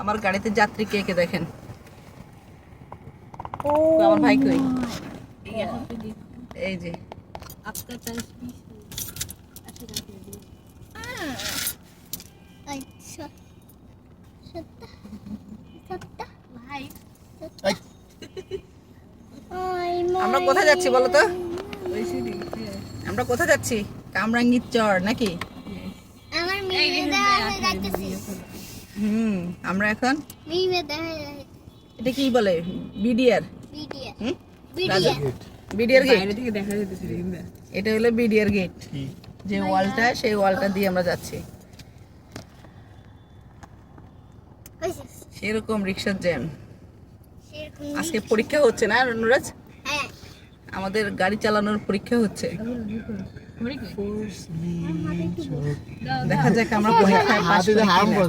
আমার গাড়িতে যাত্রী কে কে দেখেন। আমার ভাই কই? এই যে আমরা কোথায় যাচ্ছি বলো তো? আমরা কোথায় যাচ্ছি? কামরাঙ্গীর চর নাকি? আমরা এখন এটা কি বলে বিডিআর বিডিআর গেট। এটা হলো বিডিআর গেট, যে ওয়ালটা সেই ওয়ালটা দিয়ে আমরা যাচ্ছি। সেরকম রিক্সার জ্যাম। আজকে পরীক্ষা হচ্ছে না নুরাজ? আমাদের গাড়ি চালানোর পরীক্ষা হচ্ছে। দেখা যাক আমরা পরীক্ষায় পাস করি কিনা।